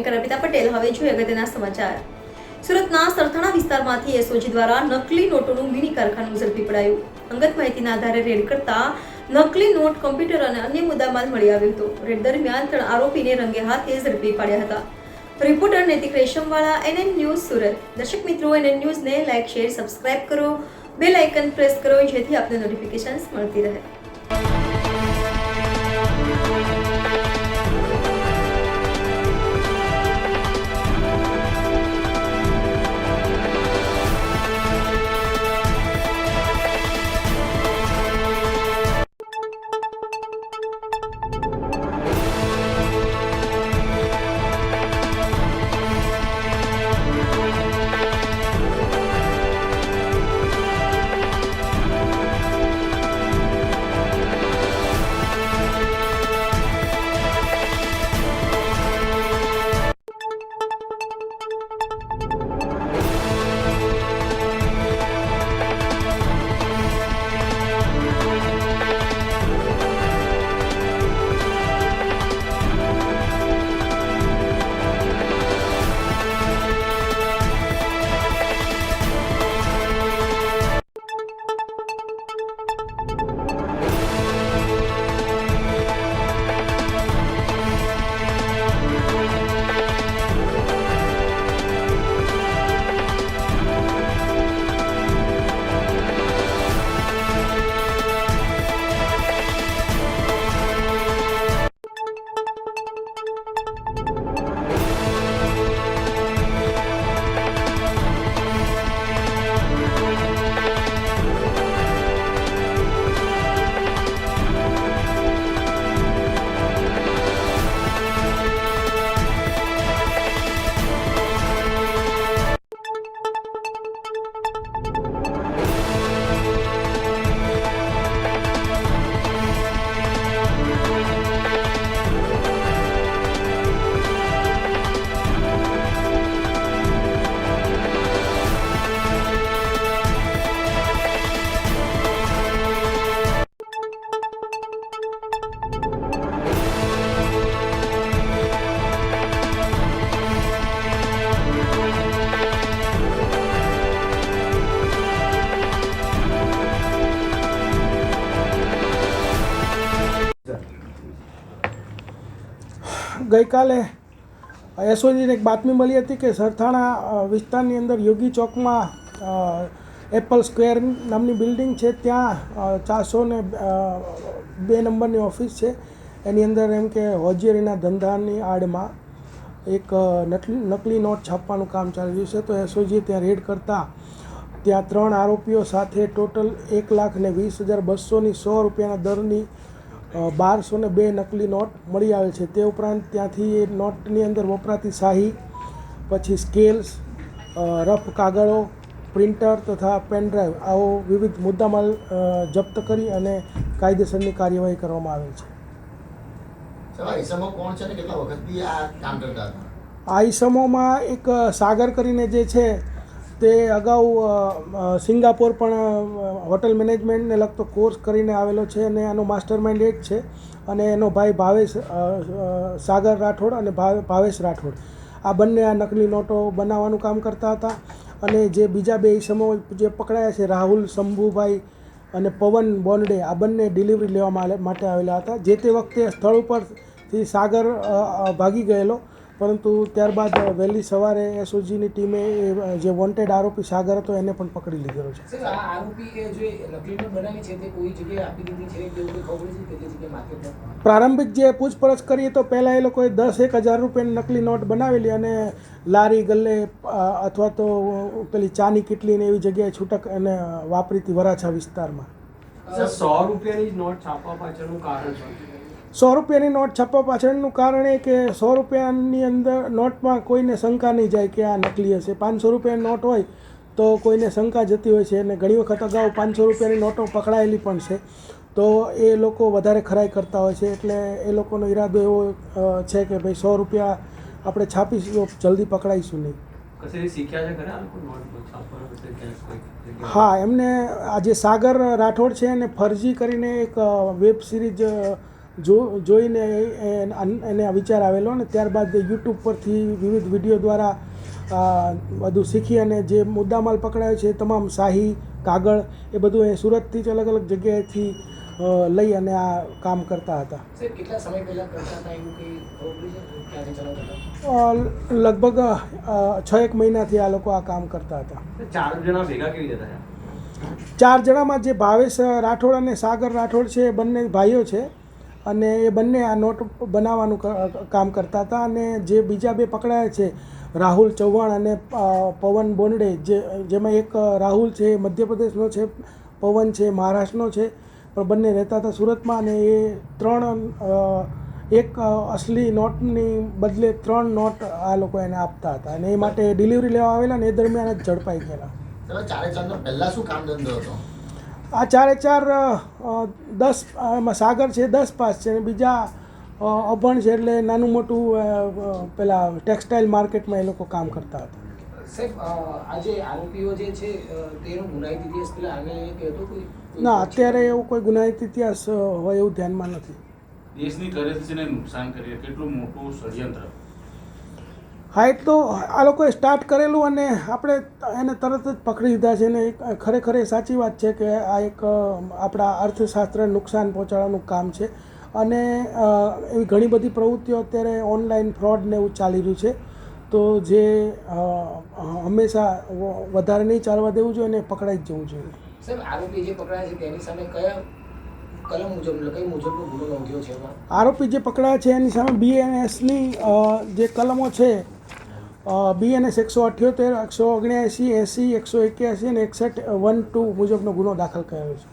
Anchor Arpita Patel. હવે જોઈએ અગત્યના સમાચાર। સુરતના સરથાણા વિસ્તારમાંથી એસઓજી દ્વારા નકલી નોટોનું મિની કારખાનું ઝડપી પડાયું। અંગત માહિતીના આધારે રેડ કરતા નકલી નોટ, કમ્પ્યુટર અને અન્ય મુદ્દામાલ મળી આવ્યો હતો। રેડ દરમિયાન 3 આરોપીને રંગે હાથે ઝડપી પાડ્યા હતા। રિપોર્ટર નૈતિક રેશમવાળા, NN ન્યૂઝ, સુરત। દર્શક મિત્રો, NN ન્યૂઝને લાઇક, શેર, સબસ્ક્રાઇબ કરો, બેલ આઇકન પ્રેસ કરો જેથી આપને નોટિફિકેશન્સ મળતી રહે। ગઈકાલે એસઓજીને એક બાતમી મળી હતી કે સરથાણા વિસ્તારની અંદર યોગી ચોકમાં એપલ સ્ક્વેર નામની બિલ્ડિંગ છે, ત્યાં 402 નંબરની ઓફિસ છે। એની અંદર એમ કે હોજીરીના ધંધાની આડમાં એક નકલી નોટ છાપવાનું કામ ચાલી રહ્યું છે। તો એસઓજીએ ત્યાં રેડ કરતાં ત્યાં 3 આરોપીઓ સાથે ટોટલ 1,20,200ની 100 રૂપિયાના દરની 1202 નકલી નોટ મળી આવે છે। તે ઉપરાંત ત્યાંથી એ નોટની અંદર વપરાતી શાહી, પછી સ્કેલ્સ, રફ કાગળો, પ્રિન્ટર તથા પેનડ્રાઈવ આવો વિવિધ મુદ્દામાલ જપ્ત કરી અને કાયદેસરની કાર્યવાહી કરવામાં આવેલ છે। આ ઈસમોમાં એક સાગર કરીને જે છે તે અગાઉ સિંગાપોર પણ હોટલ મેનેજમેન્ટને લગતો કોર્સ કરીને આવેલો છે અને આનો માસ્ટર માઇન્ડ એ જ છે। અને એનો ભાઈ ભાવેશ સાગર રાઠોડ અને ભાવેશ રાઠોડ આ બંને આ નકલી નોટો બનાવવાનું કામ કરતા હતા। અને જે બીજા 2 ઈસમો જે પકડાયા છે, રાહુલ શંભુભાઈ અને પવન બોન્ડે, આ બંને ડિલિવરી લેવા માટે આવેલા હતા। જે તે વખતે સ્થળ ઉપરથી સાગર ભાગી ગયેલો, પરંતુ ત્યારબાદ વહેલી સવારે એસઓજીની ટીમે જે વોન્ટેડ આરોપી સાગર હતો એને પણ પકડી લીધેલો છે। પ્રારંભિક જે પૂછપરછ કરીએ તો પહેલાં એ લોકોએ 10,000 રૂપિયાની નકલી નોટ બનાવેલી અને લારી ગલ્લે અથવા તો પેલી ચાની કીટલી ને એવી જગ્યાએ છૂટક એને વાપરીતી વરાછા વિસ્તારમાં। 100 રૂપિયાની નોટ છાપવા પાછળનું કારણ શું? 100 રૂપિયાની નોટ છાપવા પાછળનું કારણ એ કે 100 રૂપિયાની અંદર નોટમાં કોઈને શંકા નહીં જાય કે આ નકલી હશે। 500 રૂપિયાની નોટ હોય તો કોઈને શંકા જતી હોય છે અને ઘણી વખત અગાઉ 500 રૂપિયાની નોટો પકડાયેલી પણ છે। તો એ લોકો વધારે ખરાઈ કરતા હોય છે, એટલે એ લોકોનો ઈરાદો એવો છે કે ભાઈ 100 રૂપિયા આપણે છાપીશું, જલ્દી પકડાઈશું નહીં। હા, એમને આજે સાગર રાઠોડ છે અને ફરજી કરીને એક વેબ સિરીઝ જોઈને એને વિચાર આવેલો અને ત્યારબાદ યુટ્યુબ પરથી વિવિધ વિડીયો દ્વારા બધું શીખી અને જે મુદ્દામાલ પકડાયો છે એ તમામ શાહી કાગળ એ બધું એ સુરતથી જ અલગ અલગ જગ્યાએથી લઈ અને આ કામ કરતા હતા. કેટલા સમય પહેલા કરતા હતા એવું કંઈ ક્યાંથી ચલાવતા હતા? લગભગ 6-1 મહિનાથી આ લોકો આ કામ કરતા હતા. 4 જણા ભેગા કેવી રીતે થયા? 4 જણામાં જે ભાવેશ રાઠોડ અને સાગર રાઠોડ છે એ બંને ભાઈઓ છે અને એ બંને આ નોટ બનાવવાનું કામ કરતા હતા. અને જે બીજા 2 પકડાયા છે રાહુલ ચૌહાણ અને પવન બોંડે, જેમાં એક રાહુલ છે એ મધ્યપ્રદેશનો છે, પવન છે મહારાષ્ટ્રનો છે, પણ બંને રહેતા હતા સુરતમાં. અને એ 3 એક અસલી નોટની બદલે 3 નોટ આ લોકો એને આપતા હતા અને એ માટે ડિલિવરી લેવા આવેલા ને એ દરમિયાન જ ઝડપાઈ ગયેલા. પહેલા શું કામ ધંધો હતો? આ 4 10 એમાં સાગર છે 10 પાસ છે અને બીજા અભણ છે, એટલે નાનું મોટું પેલા ટેક્સટાઇલ માર્કેટમાં એ લોકો કામ કરતા હતા. સાહેબ, આ જે આરોપીઓ જે છે તેનો ગુનાહિત ઇતિહાસ પેલા આને કહેતો કોઈ? ના, અત્યારે એવું કોઈ ગુનાહિત ઇતિહાસ હોય એવું ધ્યાનમાં નથી. દેશની કરન્સીને નુકસાન કરીએ કેટલું મોટું ષડયંત્ર. હા, એ તો આ લોકોએ સ્ટાર્ટ કરેલું અને આપણે એને તરત જ પકડી લીધા છે. ને ખરેખર એ સાચી વાત છે કે આ એક આપણા અર્થશાસ્ત્રને નુકસાન પહોંચાડવાનું કામ છે. અને એવી ઘણી બધી પ્રવૃત્તિઓ અત્યારે ઓનલાઈન ફ્રોડ ને એવું ચાલી રહ્યું છે. તો જે હંમેશા વધારે નહીં ચાલવા દેવું જોઈએ અને પકડાઈ જ જવું જોઈએ. સાહેબ, આરોપી જે પકડાયા છે તેની સામે કયા કલમ મુજબ કઈ મુજબનો ગુનો નોંધ્યો છે એમાં? આરોપી જે પકડાયા છે એની સામે BNSની જે કલમો છે, BNS 178, 179, 80, 181 અને 61(1)(2) મુજબનો ગુનો દાખલ કરેલો છે.